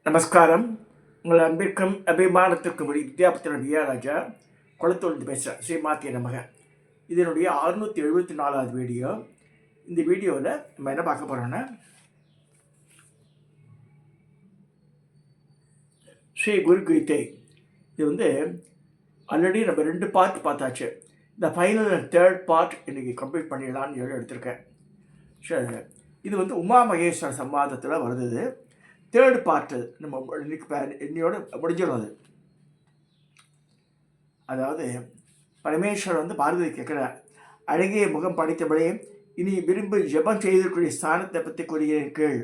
நமஸ்காரம். உங்கள் அன்பிற்கும் அபிமானத்திற்கும் வித்யாபத்திரன் வியாராஜா குளத்தூர்ந்து பேசுகிறேன். ஸ்ரீமாத்திய நமக. இதனுடைய 674வது வீடியோ. இந்த வீடியோவில் நம்ம என்ன பார்க்க போகிறோன்னா, ஸ்ரீ குரு கீதை. இது ஆல்ரெடி நம்ம 2 பார்ட் பார்த்தாச்சு. இந்த ஃபைனல் அண்ட் 3rd பார்ட் இன்றைக்கி கம்ப்ளீட் பண்ணிடலான்னு எடுத்திருக்கேன். சரி, இது உமா மகேஸ்வர சம்வாதத்தில் வருது. 3rd பார்ட்டு நம்ம இன்னையோட முடிஞ்சிடும். அதாவது பரமேஸ்வரர் பார்வதி கேட்குறார், அழகிய முகம் படைத்தபடியே இனி விரும்பி ஜபம் செய்திருக்கூடிய ஸ்தானத்தை பற்றி கூறுகிறீர்கள்.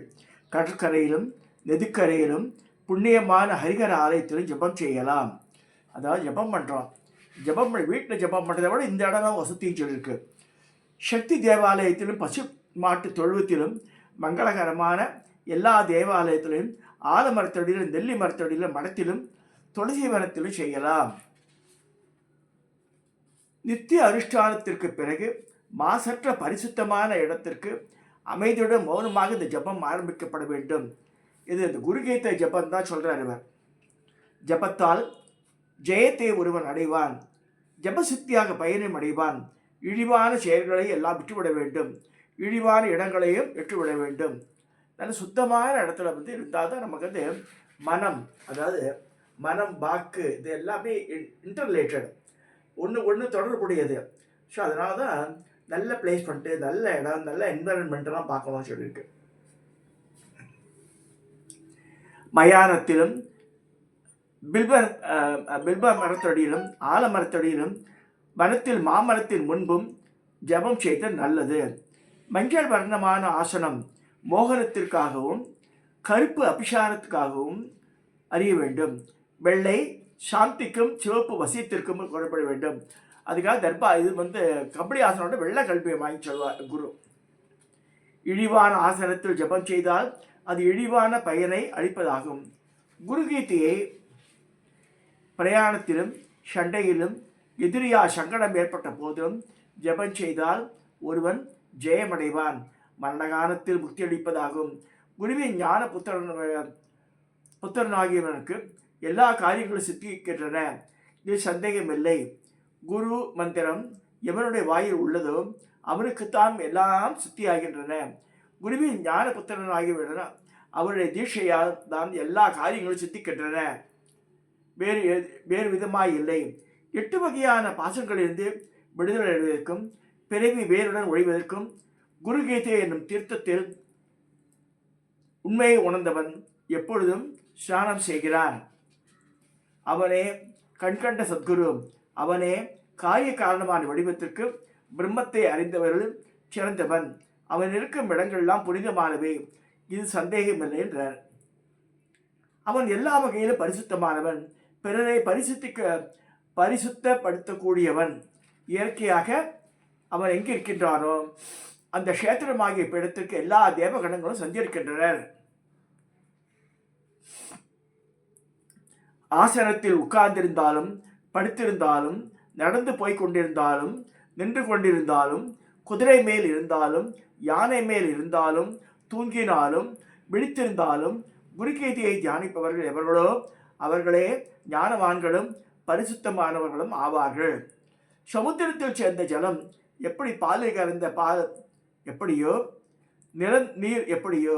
கடற்கரையிலும் நெதுக்கரையிலும் புண்ணியமான ஹரிகர ஆலயத்திலும் ஜபம் செய்யலாம். அதாவது ஜபம் பண்ணுறோம். ஜபம் வீட்டில் ஜபம் பண்ணுறதை விட இந்த இடம் தான் வசதின்னு சொல்லியிருக்கு. சக்தி தேவாலயத்திலும் பசு மாட்டு தொழுவத்திலும் மங்களகரமான எல்லா தேவாலயத்திலும் ஆலமரத்தடியிலும் நெல்லி மரத்தடியிலும் மடத்திலும் துளசி வனத்திலும் செய்யலாம். நித்திய அனுஷ்டானத்திற்கு பிறகு மாசற்ற பரிசுத்தமான இடத்திற்கு அமைதியுடன் மௌனமாக இந்த ஜபம் ஆரம்பிக்கப்பட வேண்டும். இது இந்த குருகீதை ஜபம் தான் சொல்கிறார் இவர். ஜபத்தால் ஜெயத்தை ஒருவன் அடைவான், ஜபசித்தியாக பயணம் அடைவான். இழிவான செயல்களை எல்லாம் விட்டுவிட வேண்டும், இழிவான இடங்களையும் விட்டுவிட வேண்டும். நல்ல சுத்தமான இடத்துல இருந்தால் தான் நமக்கு மனம், அதாவது மனம், வாக்கு, இது எல்லாமே இன்டர்ரிலேட்டட், ஒன்று தொடர்புடையது. ஸோ அதனால தான் நல்ல பிளேஸ்மெண்ட்டு, நல்ல இடம், நல்ல என்விரான்மெண்ட்டெல்லாம் பார்க்கணும்னு சொல்லியிருக்கு. மயானத்திலும் பில்ப மரத்தடியிலும் ஆலமரத்தடியிலும் வனத்தில் மாமரத்தின் முன்பும் ஜபம் செய்தல் நல்லது. மஞ்சள் வர்ணமான ஆசனம் மோகனத்திற்காகவும் கருப்பு அபிஷாரத்துக்காகவும் அறிய வேண்டும். வெள்ளை சாந்திக்கும் சிவப்பு வசியத்திற்கும் கொள்ளப்பட வேண்டும். அதுக்காக தர்பா இது கபடி ஆசனோட வெள்ளை கல்வியை வாங்கி சொல்வார் குரு. இழிவான ஆசனத்தில் ஜபம் செய்தால் அது இழிவான பயனை அளிப்பதாகும். குருகீதையை பிரயாணத்திலும் சண்டையிலும் எதிரியா சங்கடம் ஏற்பட்ட போதிலும் ஜபம் செய்தால் ஒருவன் ஜெயமடைவான், மரணகாலத்தில் முக்தி அளிப்பதாகும். குருவின் ஞான புத்திரனாகியவனுக்கு எல்லா காரியங்களும் சித்திக்கின்றன, இதில் சந்தேகமில்லை. குரு மந்திரம் எவனுடைய வாயில் உள்ளதோ அவனுக்குத்தான் எல்லாம் சித்தியாகின்றன. குருவின் ஞான புத்திரனாகியவன அவருடைய தீட்சையால் தான் எல்லா காரியங்களும் சித்திக்கின்றன, வேறு விதமாய் இல்லை. 8 வகையான பாசங்களிலிருந்து விடுதலை அடைவதற்கும் பிறவி வேருடன் ஒழிவதற்கும் குருகீதை என்னும் தீர்த்தத்தில் உண்மையை உணர்ந்தவன் எப்பொழுதும் ஸ்நானம் செய்கிறான். அவனே கண்கண்ட சத்குரு, அவனே காரிய காரணமான வடிவத்திற்கு பிரம்மத்தை அறிந்தவர்கள் சிறந்தவன். அவன் இருக்கும் இடங்கள்லாம் புனிதமானவை, இது சந்தேகமில்லை என்றார். அவன் எல்லா வகையிலும் பரிசுத்தமானவன், பிறரை பரிசுத்தப்படுத்தக்கூடியவன். இயற்கையாக அவன் எங்கே இருக்கின்றானோ அந்த கஷேத்திரமாகிய இடத்திற்கு எல்லா தேவகணங்களும் சஞ்சரிக்கின்றனர். ஆசனத்தில் உட்கார்ந்திருந்தாலும் படுத்திருந்தாலும் நடந்து போய் கொண்டிருந்தாலும் நின்று கொண்டிருந்தாலும் குதிரை மேல் இருந்தாலும் யானை மேல் இருந்தாலும் தூங்கினாலும் விழித்திருந்தாலும் குருகீதையை தியானிப்பவர்கள் எவர்களோ அவர்களே ஞானவான்களும் பரிசுத்தமானவர்களும் ஆவார்கள். சமுத்திரத்தில் சேர்ந்த ஜலம் எப்படி பாலில் கலந்த பால் எப்படியோ, நீர் எப்படியோ,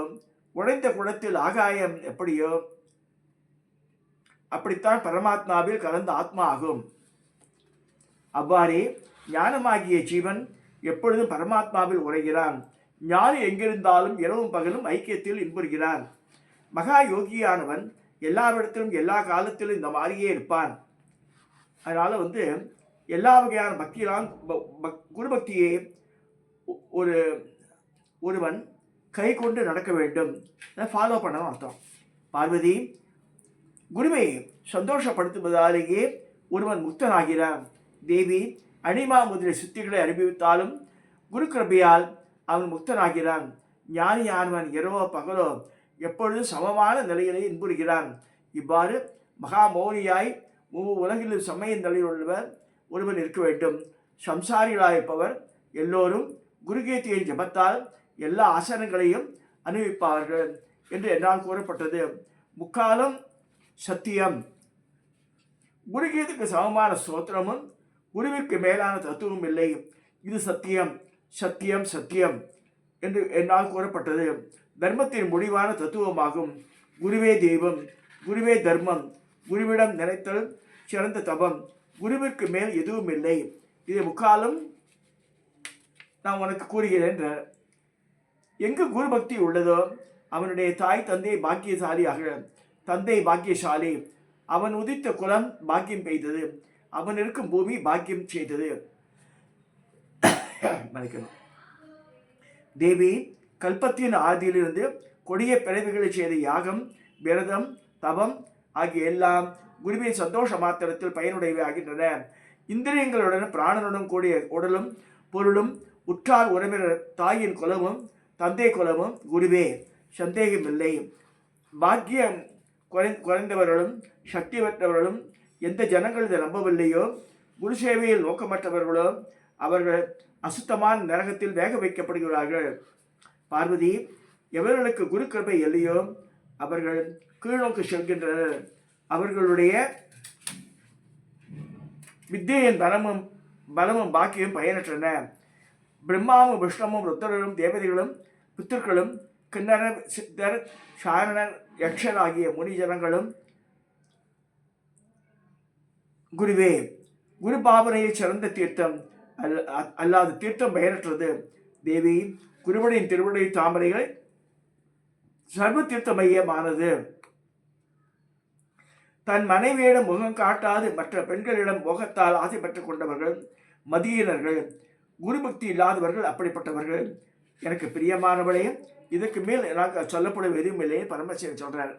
உடைந்த குடத்தில் ஆகாயம் எப்படியோ, அப்படித்தான் பரமாத்மாவில் கலந்த ஆத்மா ஆகும். அவ்வாறே ஞானமாகிய ஜீவன் எப்பொழுதும் பரமாத்மாவில் உரைகிறான். ஞானி எங்கிருந்தாலும் இரவும் பகலும் ஐக்கியத்தில் இன்புறுகிறான். மகா யோகியானவன் எல்லாவிடத்திலும் எல்லா காலத்திலும் இந்த மாதிரியே இருப்பான். அதனால் எல்லா வகையான பக்தியிலாம் குரு பக்தியை ஒருவன் கை கொண்டு நடக்க வேண்டும், ஃபாலோ பண்ணணும் அர்த்தம். பார்வதி, குருவை சந்தோஷப்படுத்துவதாலேயே ஒருவன் முக்தனாகிறான். தேவி, அனிமா முதலிய சித்திகளை அனுபவித்தாலும் குரு கிருபையால் அவன் முக்தனாகிறான். ஞானியானவன் இரவோ பகலோ எப்பொழுதும் சமமான நிலையிலே இன்புறுகிறான். இவ்வாறு மகா மௌனியாய் உலகில் சமய நிலையில் உள்ளவர் ஒருவன் இருக்க வேண்டும். சம்சாரிகளாயிருப்பவர் எல்லோரும் குருகீதையின் ஜபத்தால் எல்லா ஆசனங்களையும் அனுபவிப்பார்கள் என்று என்னால் கூறப்பட்டது. முக்காலம் சத்தியம். குருகீதைக்கு சமமான ஸ்தோத்திரமும் குருவிற்கு மேலான தத்துவம் இல்லை. இது சத்தியம், சத்தியம், சத்தியம் என்று என்னால் கூறப்பட்டது. தர்மத்தின் முடிவான தத்துவமாகும். குருவே தெய்வம், குருவே தர்மம், குருவிடம் நினைத்தல் சிறந்த தபம், குருவிற்கு மேல் எதுவும் இல்லை. இதை முக்காலம் நான் உனக்கு கூறுகிறேன். எங்கு குரு பக்தி உள்ளதோ அவனுடைய தாய் தந்தை பாக்கியசாலியாக, தந்தை பாக்கியசாலி, அவன் உதித்த குலம் பாக்கியம் பெய்தது, அவன் இருக்கும் பூமி பாக்கியம் செய்தது. தேவி கல்பத்தின் ஆதியிலிருந்து கொடிய பிறவிகளை செய்த யாகம், விரதம், தபம் ஆகிய எல்லாம் குருவின் சந்தோஷ மாத்திரத்தில் பயனுடையவை ஆகின்றன. இந்திரியங்களுடன் பிராணனுடன் கூடிய உடலும் பொருளும் உற்றார் உறவினர் தாயின் குலமும் தந்தை குலமும் குருவே, சந்தேகமில்லை. பாக்கியம் குறைந்தவர்களும் சக்தி பெற்றவர்களும் எந்த ஜனங்கள் இதை நம்பவில்லையோ, குரு சேவையில் நோக்கமற்றவர்களோ அவர்கள் அசுத்தமான நரகத்தில் வேக வைக்கப்படுகிறார்கள். பார்வதி, எவர்களுக்கு குரு கிருபை இல்லையோ அவர்கள் கீழ்நோக்கி செல்கின்றனர். அவர்களுடைய வித்தியின் பலமும் பாக்கியம் பயனற்றன. பிரம்மாவும் விஷ்ணுவும் ருத்ரரும் தேவதைகளும் புத்திர்களும் கிண்ணறர் சித்தர் சாரணர் யக்ஷர் ஆகிய முனிஜனங்களும் குருவே, குரு பாவனையில் சிறந்த தீர்த்தம் அல்லாத தீர்த்தம் பெயரற்றது. தேவி, குருவனின் திருவடி தாமரைகள் சர்வ தீர்த்த மையமானது. தன் மனைவியிடம் முகம் காட்டாது மற்ற பெண்களிடம் முகத்தால் ஆசை பெற்றுக் கொண்டவர்கள் மதியினர்கள். குரு பக்தி இல்லாதவர்கள் அப்படிப்பட்டவர்கள். எனக்கு பிரியமானவளே, இதற்கு மேல் எனக்கு சொல்லப்படும் எதுவும் இல்லையே பரமசிவன் சொல்றார்.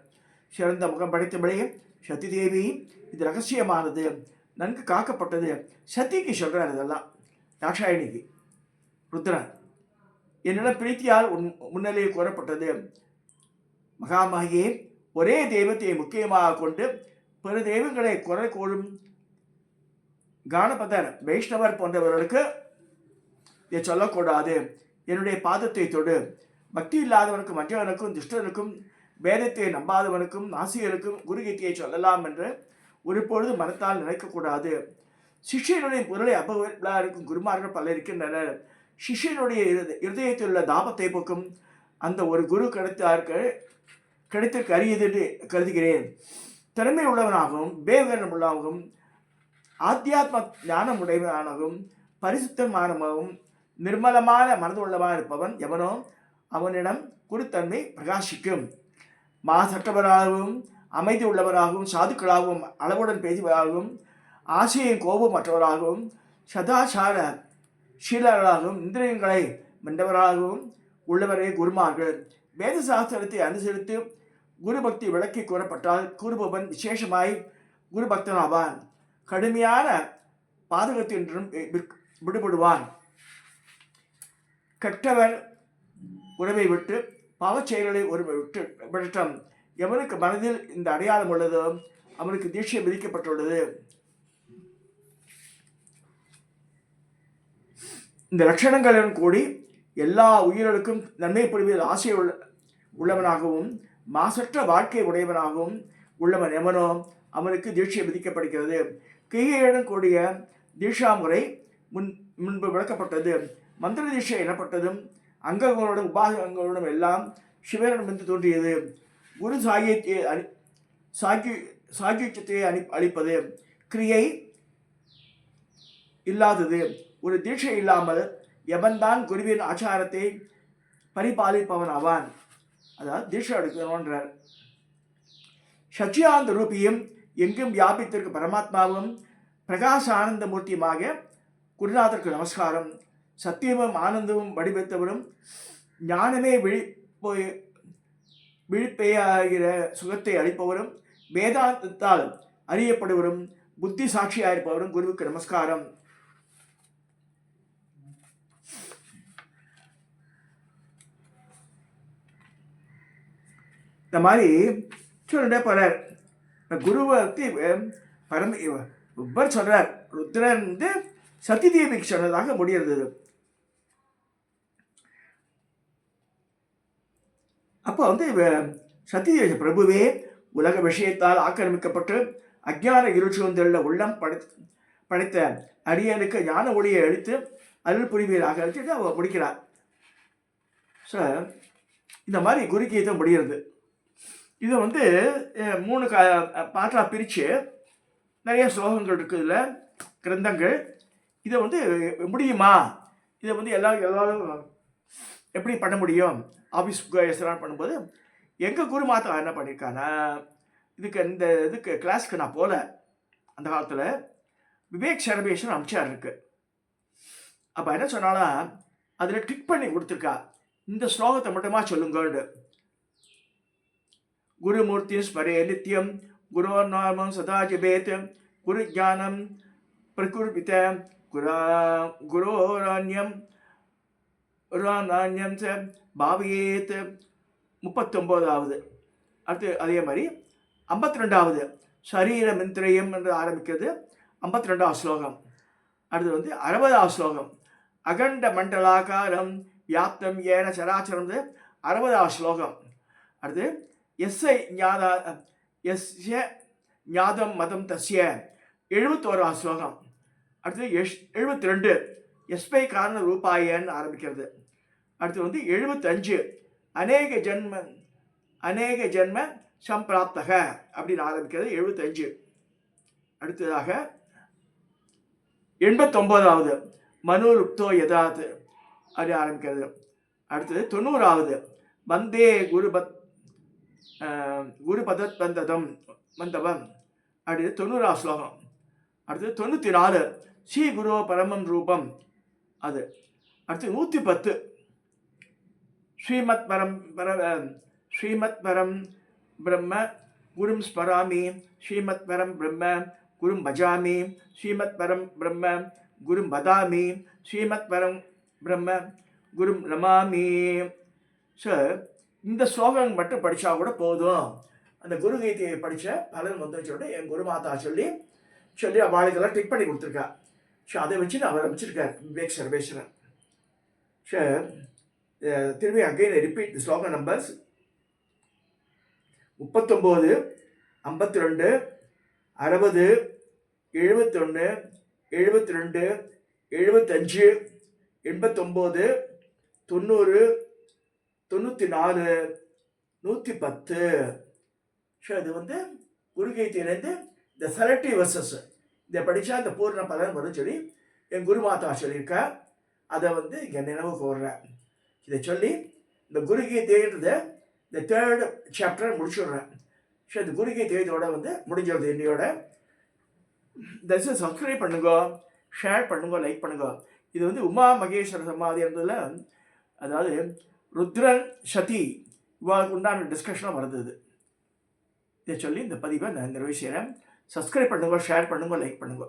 சிறந்த முகம் படைத்தவளே சதி தேவி, இது ரகசியமானது, நன்கு காக்கப்பட்டது. சத்திக்கு சொல்றார். இதெல்லாம் தாட்சாயணிக்கு ருத்ரன் என்னிடம் பிரீத்தியால் முன்னிலையில் கூறப்பட்டது. மகாமாகியே, ஒரே தெய்வத்தை முக்கியமாக கொண்டு பிற தெய்வங்களை குறை கூறும் கானபதர் வைஷ்ணவர் போன்றவர்களுக்கு இதை சொல்லக்கூடாது. என்னுடைய பாதத்தை தொடு. பக்தி இல்லாதவனுக்கும் மற்றவனுக்கும் துஷ்டனுக்கும் வேதத்தை நம்பாதவனுக்கும் நாசிகருக்கும் குருகீதையை சொல்லலாம் என்று ஒரு பொழுது மனத்தால் நினைக்கக்கூடாது. சிஷ்யனுடைய பொருளை அபகரிக்கும் குருமார்கள் பலர் இருக்கின்றனர். சிஷ்யனுடைய இருதயத்தில் உள்ள தாபத்தை போக்கும் அந்த ஒரு குரு கிடைத்திற்கு அரியது என்று கருதுகிறேன். திறமை உள்ளவனாகவும் விவேகம் உள்ளவனாகவும் ஆத்தியாத்ம ஞானம் உடையவனாகவும் பரிசுத்தமானவும் நிர்மலமான மனது உள்ளவனாக இருப்பவன் எவனோ அவனிடம் குருத்தன்மை பிரகாசிக்கும். மாசற்றவராகவும் அமைதி உள்ளவராகவும் சாதுக்களாகவும் அளவுடன் பேசுவதாகவும் ஆசையின் கோபம் மற்றவராகவும் சதாச்சார சீலர்களாகவும் இந்திரியங்களை வென்றவராகவும் உள்ளவரே குருமார்கள். வேத சாஸ்திரத்தை அனுசரித்து குரு பக்தி விளக்கி கூறப்பட்டால் கூறுபவன் விசேஷமாய் குரு பக்தனாவான். கடுமையான பாதகத்தின்றும் விடுபடுவான். கெட்டவர் உறவை விட்டு பாவச் செயல்களை ஒரு விட்டம். எவனுக்கு மனதில் இந்த அடையாளம் உள்ளதோ அவனுக்கு தீட்சை விதிக்கப்பட்டுள்ளது. இந்த லட்சணங்களுடன் கூடி எல்லா உயிர்களுக்கும் நன்மை புரிவதில் ஆசை உள்ளவனாகவும் மாசற்ற வாழ்க்கை உடையவனாகவும் உள்ளவன் எவனோ அவனுக்கு தீட்சை விதிக்கப்படுகிறது. கிரியையுடன் கூடிய தீட்சா முறை முன்பு விளக்கப்பட்டது. மந்திர தீட்சை எனப்பட்டதும் அங்கங்களோடும் உபாசங்களோடும் எல்லாம் சிவனிடமிருந்து தோன்றியது. குரு சாகியத்தை அளிப்பது கிரியை இல்லாதது. ஒரு தீட்சை இல்லாமல் எவன்தான் குருவின் ஆச்சாரத்தை பரிபாலிப்பவன் ஆவான். அதாவது தீட்சை எடுக்கணுன்றார். சச்சியானந்த ரூபியும் எங்கும் வியாபித்திற்கு பரமாத்மாவும் பிரகாச ஆனந்த மூர்த்தியுமாக குருநாதருக்கு நமஸ்காரம். சத்தியமும் ஆனந்தமும் வடிவத்தவரும் ஞானமே விழிப்பையாகிற சுகத்தை அளிப்பவரும் வேதாந்தத்தால் அறியப்படுவரும் புத்தி சாட்சியாயிருப்பவரும் குருவுக்கு நமஸ்காரம். இந்த மாதிரி சொல்லிட்டே போறார். குருவை இவர் சொல்றார். ருத்ரன் சதி தேவிக்கு சொன்னதாக முடிகிறது. அப்போ சத்திய பிரபுவே, உலக விஷயத்தால் ஆக்கிரமிக்கப்பட்டு அஜ்ஞான இருச்சூழ்ந்துள்ள உள்ளம் படைத்த அடியனுக்கு ஞான ஒளியை அளித்து அருள் புரிவீராக வச்சுட்டு அவ முடிக்கிறார். ஸோ இந்த மாதிரி குருகீதம் முடிகிறது. இதை வந்து 3 பாட்டாக பிரித்து நிறைய ஸ்லோகங்கள் இருக்குது இதில், கிரந்தங்கள். இதை வந்து முடியுமா, இதை வந்து எல்லாரும் எப்படி பண்ண முடியும்? ஆஃபீஸ் எஸ்லாம் பண்ணும்போது எங்கள் குரு மாதா என்ன பண்ணியிருக்காங்கன்னா, இதுக்கு கிளாஸ்க்கு நான் போகல. அந்த காலத்தில் விவேக் சரபேஷன் அம்சார் இருக்கு. அப்போ என்ன சொன்னாலும் அதில் கிளிக் பண்ணி கொடுத்துருக்கா, இந்த ஸ்லோகத்தை மட்டுமா சொல்லுங்கன்னு. குருமூர்த்தி ஸ்மரே நித்யம் குரோநாமம் சதா ஜபேத் குரு ஜானம் பிரகுர்பித குரோராண்யம் ச பாவியேத் 39வது. அடுத்து அதே மாதிரி 52வது சரீர மிந்திரயம் என்று ஆரம்பிக்கிறது, 52வது ஸ்லோகம். அடுத்து வந்து 60வது ஸ்லோகம் அகண்ட மண்டலாகாரம் வியாப்தம் ஏன சராச்சரம், 60வது ஸ்லோகம். அடுத்து எஸ்ஐ ஞாதம் மதம் தஸ்ய 71வது ஸ்லோகம். அடுத்து 72 எஸ்பை காரண ரூபாயன்னு ஆரம்பிக்கிறது. அடுத்து வந்து 75 அநேக ஜென்ம சம்பிராப்தக அப்படின்னு ஆரம்பிக்கிறது, 75. அடுத்ததாக 89வது மனோருப்தோ யதாத் அப்படி ஆரம்பிக்கிறது. அடுத்தது 90வது வந்தே குருபதத் மந்தபம் அப்படின்னு 90வது ஸ்லோகம். அடுத்தது 94 ஸ்ரீ குரு பரமம் ரூபம் அது. அடுத்து 110 ஸ்ரீமத் பரம் பிரம்ம குரும் ஸ்மராமி, ஸ்ரீமத் பரம் பிரம்ம குரும் பஜாமி, ஸ்ரீமத் பரம் பிரம்ம குரும் பதாமி, ஸ்ரீமத் பரம் பிரம்ம குரும் நமாமி. ஸோ இந்த ஸ்லோகம் மட்டும் படித்தா கூட போதும். அந்த குரு கீதையை படித்த பலன் வந்து சொல்லிட்டு என் குரு மாதா சொல்லி அவளுக்கெல்லாம் டிக் பண்ணி கொடுத்துருக்கா. ஸோ அதை வச்சு நான் அவர் அமைச்சிருக்கார் விவேக் சர்வேஸ்வரன். ஸோ திரும்பி அகைன் ரிப்பீட் தி ஸ்லோகம் நம்பர்ஸ் 39, 52, 60, 71, 72, 75, 89, 90, 94, 110. ஸோ இது வந்து குருகீதையிலேருந்து இந்த செலக்டிவ் வெர்சஸ் இதை படித்தா இந்த பூர்ண பலன் வரும் சொல்லி என் குருமாதா சொல்லியிருக்கா. அதை வந்து இங்கே நினைவு கூறுறேன். இதை சொல்லி இந்த குருகீதைன்றத இந்த 3rd சாப்டர் முடிச்சுடுறேன். ஸோ இந்த குருகீதையோட வந்து முடிஞ்சிருது என்னையோட. தயவுசெய்து சப்ஸ்கிரைப் பண்ணுங்க, ஷேர் பண்ணுங்க, லைக் பண்ணுங்க. இது வந்து உமா மகேஸ்வர சமாதி இருந்ததில், அதாவது ருத்ரன் சதி இவாளுக்கு உண்டான டிஸ்கஷனாக வருது. இதை சொல்லி இந்த பதிவை நான் நிறைவு செய்கிறேன். சப்ஸ்கிரைப் பண்ணுங்க, ஷேர் பண்ணுங்க, லைக் பண்ணுங்க.